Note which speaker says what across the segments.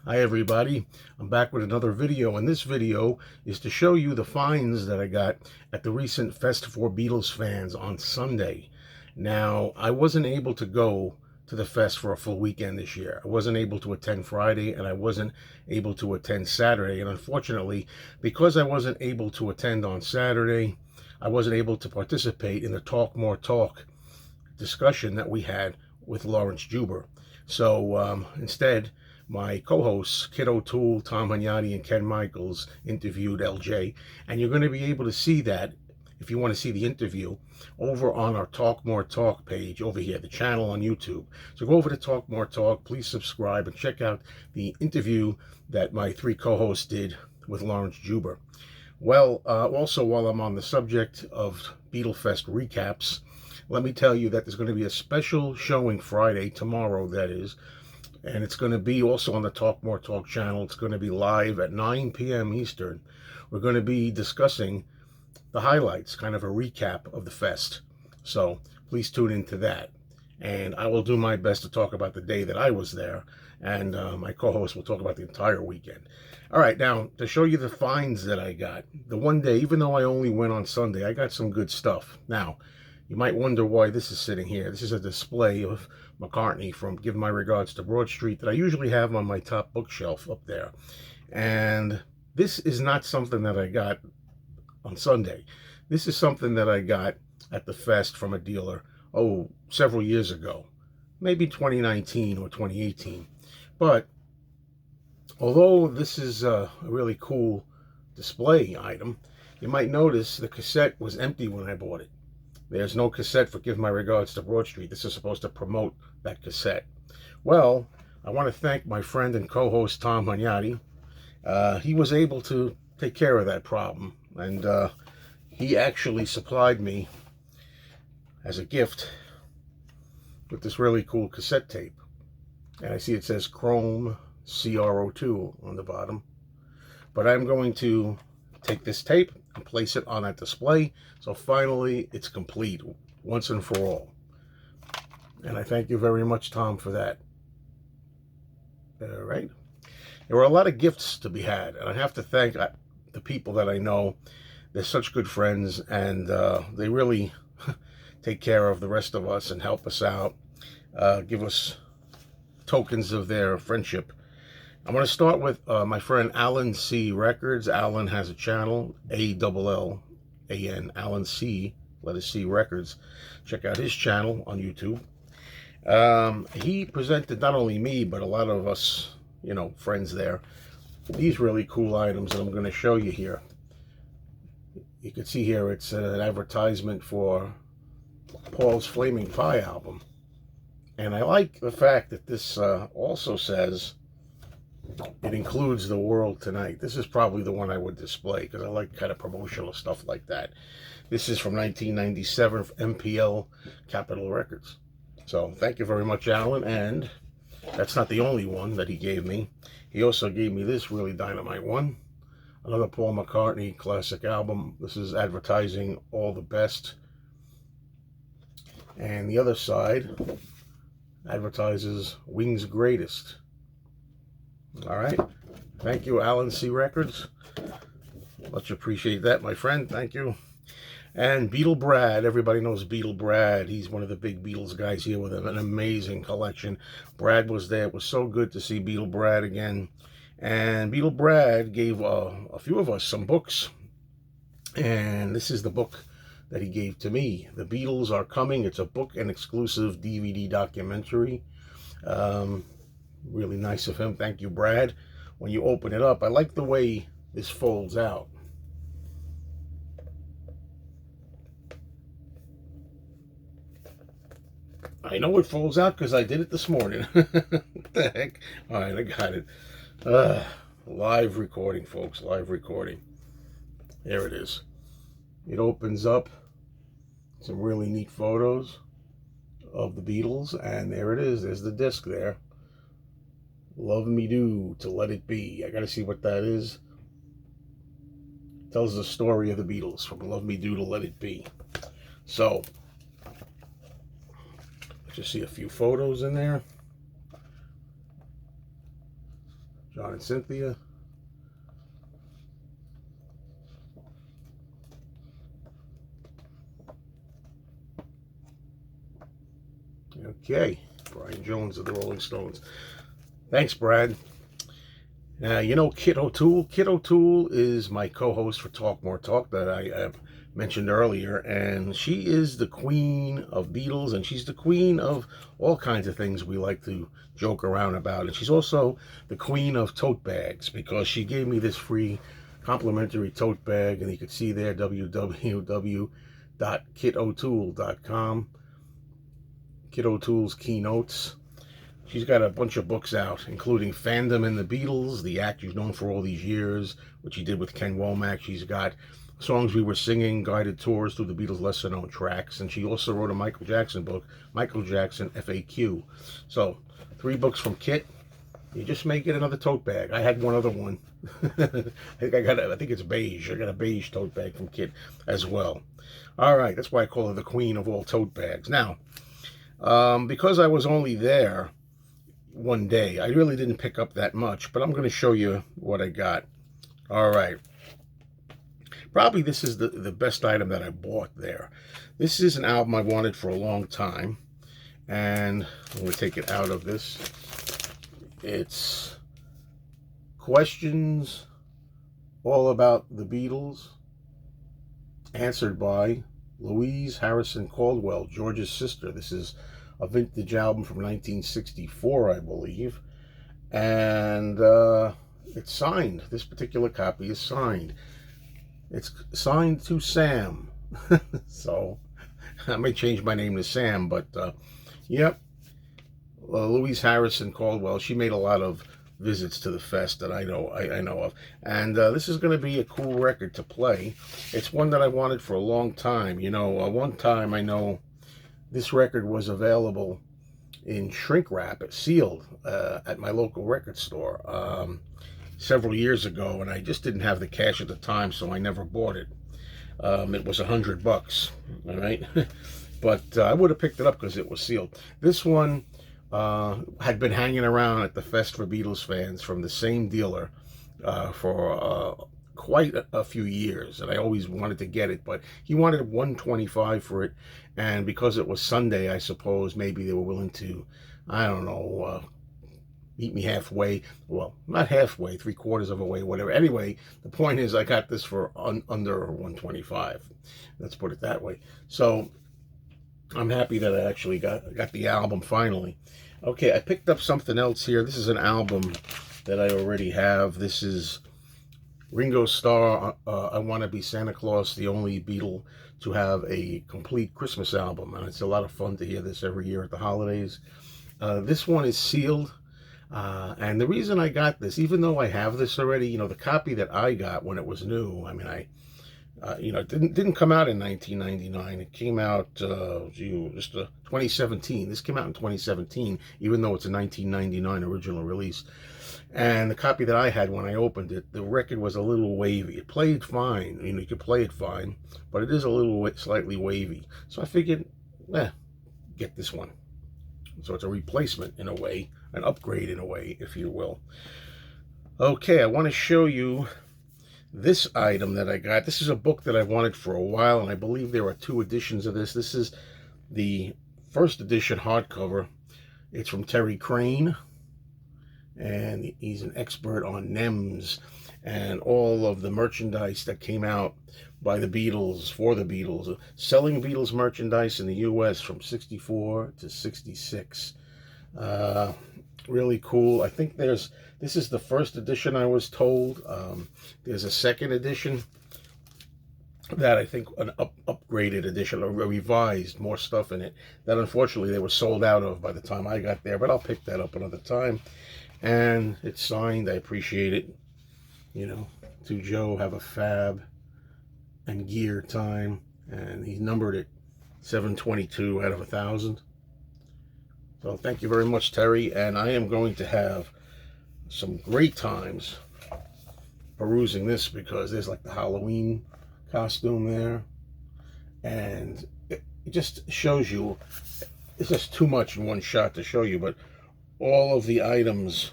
Speaker 1: Hi everybody, I'm back with another video, and this video is to show you the finds that I got at the recent Fest for Beatles fans on Sunday. Now, I wasn't able to go to the fest for a full weekend this year. I wasn't able to attend Friday, and I wasn't able to attend Saturday, and unfortunately, because I wasn't able to attend on Saturday, I wasn't able to participate in the Talk More Talk discussion that we had with Lawrence Juber. So instead, my co-hosts, Kid O'Toole, Tom Hunyadi, and Ken Michaels interviewed LJ. And you're going to be able to see that, if you want to see the interview, over on our Talk More Talk page over here, the channel on YouTube. So go over to Talk More Talk, please subscribe, and check out the interview that my three co-hosts did with Lawrence Juber. Well, also while I'm on the subject of Beatlefest recaps, let me tell you that there's going to be a special showing Friday, tomorrow that is, and it's going to be also on the Talk More Talk channel. It's going to be live at 9 p.m. Eastern. We're going to be discussing the highlights, kind of a recap of the fest. So please tune into that. And I will do my best to talk about the day that I was there, and my co-host will talk about the entire weekend. All right, now to show you the finds that I got. The one day, even though I only went on Sunday, I got some good stuff. Now, you might wonder why this is sitting here. This is a display of McCartney from Give My Regards to Broad Street that I usually have on my top bookshelf up there. And this is not something that I got on Sunday. This is something that I got at the fest from a dealer, several years ago, maybe 2019 or 2018. But although this is a really cool display item, you might notice the cassette was empty when I bought it. There's no cassette for Give My Regards to Broad Street. This is supposed to promote that cassette. Well, I want to thank my friend and co-host Tom Hunyadi. He was able to take care of that problem, and he actually supplied me as a gift with this really cool cassette tape. And I see it says Chrome CRO2 on the bottom. But I'm going to take this tape and place it on that display. So finally, it's complete once and for all. And I thank you very much, Tom, for that. All right. There were a lot of gifts to be had, and I have to thank the people that I know. They're such good friends, and they really take care of the rest of us and help us out, give us tokens of their friendship. I'm going to start with my friend Alan C. Records. Alan has a channel, ALLAN, Alan C., letter C Records. Check out his channel on YouTube. He presented not only me, but a lot of us, friends there, these really cool items that I'm going to show you here. You can see here it's an advertisement for Paul's Flaming Pie album. And I like the fact that this also says it includes The World Tonight. This is probably the one I would display because I like kind of promotional stuff like that. This is from 1997 MPL Capitol Records. So thank you very much, Alan. And that's not the only one that he gave me. He also gave me this really dynamite one. Another Paul McCartney classic album. This is advertising All the Best. And the other side advertises Wings Greatest. All right. Thank you, Alan C. Records. Much appreciate that, my friend. Thank you. And Beatle Brad. Everybody knows Beatle Brad. He's one of the big Beatles guys here with an amazing collection. Brad was there. It was so good to see Beatle Brad again. And Beatle Brad gave a few of us some books. And this is the book that he gave to me. The Beatles Are Coming. It's a book and exclusive DVD documentary. Really nice of him. Thank you, Brad. When you open it up, I like the way this folds out. I know it folds out because I did it this morning. What the heck? All right, I got it. Live recording, folks. Live recording. There it is. It opens up. Some really neat photos of the Beatles. And there it is. There's the disc there. Love Me Do to Let It Be. I got to see what that is. Tells the story of the Beatles from Love Me Do to Let It Be. So, let's just see a few photos in there. John and Cynthia. Okay, Brian Jones of the Rolling Stones. Thanks, Brad. Now, you know Kit O'Toole? Kit O'Toole is my co-host for Talk More Talk that I mentioned earlier, and she is the queen of Beatles, and she's the queen of all kinds of things we like to joke around about. And she's also the queen of tote bags, because she gave me this free complimentary tote bag, and you can see there www.kitotoole.com. Kit O'Toole's Keynotes. She's got a bunch of books out, including Fandom in the Beatles, the act you've known for all these years, which she did with Ken Womack. She's got Songs We Were Singing, guided tours through the Beatles' lesser-known tracks. And she also wrote a Michael Jackson book, Michael Jackson FAQ. So, 3 books from Kit. You just may get another tote bag. I had one other one. I think it's beige. I got a beige tote bag from Kit as well. All right, that's why I call her the queen of all tote bags. Now, because I was only there one day, I really didn't pick up that much, but I'm going to show you what I got. All right. Probably this is the best item that I bought there. This is an album I wanted for a long time, and I'm going to take it out of this. It's Questions All About the Beatles, answered by Louise Harrison Caldwell, George's sister. This is a vintage album from 1964, I believe. And it's signed. This particular copy is signed. It's signed to Sam. So I may change my name to Sam, but yep. Louise Harrison Caldwell, she made a lot of visits to the fest that I know of. And this is going to be a cool record to play. It's one that I wanted for a long time. You know, one time I know this record was available in shrink wrap, sealed, at my local record store several years ago, and I just didn't have the cash at the time, so I never bought it. It was $100, all right? But I would have picked it up because it was sealed. This one had been hanging around at the Fest for Beatles fans from the same dealer for quite a few years, and I always wanted to get it, but he wanted $125 for it, and because it was Sunday, I suppose maybe they were willing to, I don't know, meet me halfway. Well, not halfway, 3/4 of a way, whatever. Anyway, the point is I got this for under $125. Let's put it that way. So I'm happy that I actually got the album finally. Okay, I picked up something else here. This is an album that I already have. This is Ringo Starr, I Want to Be Santa Claus, the only Beatle to have a complete Christmas album. And it's a lot of fun to hear this every year at the holidays. This one is sealed. And the reason I got this, even though I have this already, you know, the copy that I got when it was new, I mean, you know, it didn't come out in 1999. It came out, 2017. This came out in 2017, even though it's a 1999 original release. And the copy that I had when I opened it, the record was a little wavy. It played fine. You know, you could play it fine, but it is a little slightly wavy. So I figured, get this one. So it's a replacement in a way, an upgrade in a way, if you will. Okay, I want to show you this item that I got. This is a book that I wanted for a while, and I believe there are 2 editions of this. This is the first edition hardcover. It's from Terry Crane, and he's an expert on NEMS and all of the merchandise that came out by the Beatles, for the Beatles, selling Beatles merchandise in the U.S. from 64 to 66. Really cool. I think this is the first edition, I was told. There's a second edition that I think an upgraded edition, or revised, more stuff in it, that unfortunately they were sold out of by the time I got there, but I'll pick that up another time. And it's signed. I appreciate it. You know, to Joe, have a fab and gear time. And he numbered it 722 out of 1,000. So thank you very much, Terry. And I am going to have some great times perusing this, because there's like the Halloween costume there. And it just shows you, it's just too much in one shot to show you, but all of the items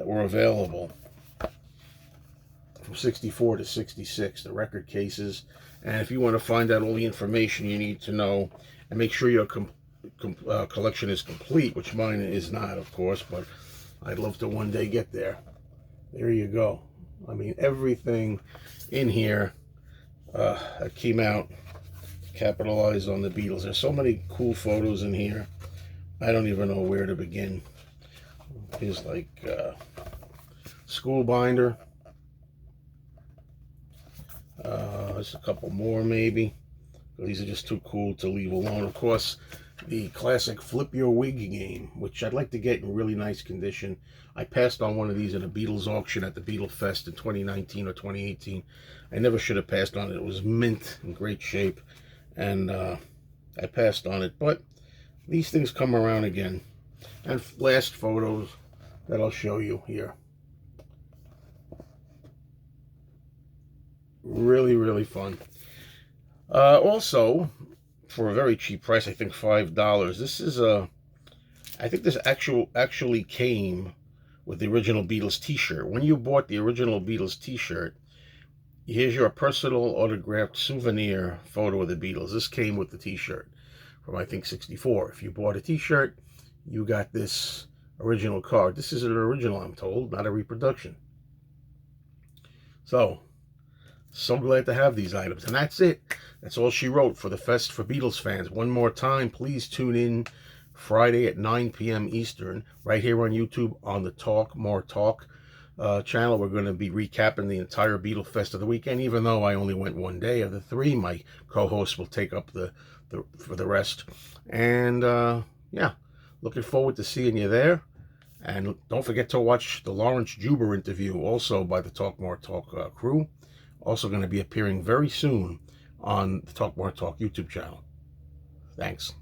Speaker 1: that were available from 64 to 66, the record cases. And if you want to find out all the information you need to know and make sure your collection is complete, which mine is not, of course, but I'd love to one day get there. There you go. I mean, everything in here that came out capitalized on the Beatles. There's so many cool photos in here. I don't even know where to begin. Here's like school binder. There's a couple more maybe. These are just too cool to leave alone. Of course, the classic Flip Your Wig game, which I'd like to get in really nice condition. I passed on one of these in a Beatles auction at the Beatle Fest in 2019 or 2018. I never should have passed on it. It was mint, in great shape, and I passed on it. But these things come around again. And last photos that I'll show you here. Really, really fun. Also, for a very cheap price, I think $5. This is I think this actually came with the original Beatles t-shirt. When you bought the original Beatles t-shirt, here's your personal autographed souvenir photo of the Beatles. This came with the t-shirt from, I think, 64. If you bought a t-shirt, you got this original card. This is an original, I'm told, not a reproduction. So glad to have these items. And that's it. That's all she wrote for the Fest for Beatles fans. One more time, please tune in Friday at 9 p.m. Eastern, right here on YouTube on the Talk More Talk channel. We're going to be recapping the entire Beatle Fest of the weekend. Even though I only went one day of the three, my co-host will take up for the rest. And yeah, looking forward to seeing you there. And don't forget to watch the Laurence Juber interview, also by the Talk More Talk crew. Also going to be appearing very soon on the Talk More Talk YouTube channel. Thanks.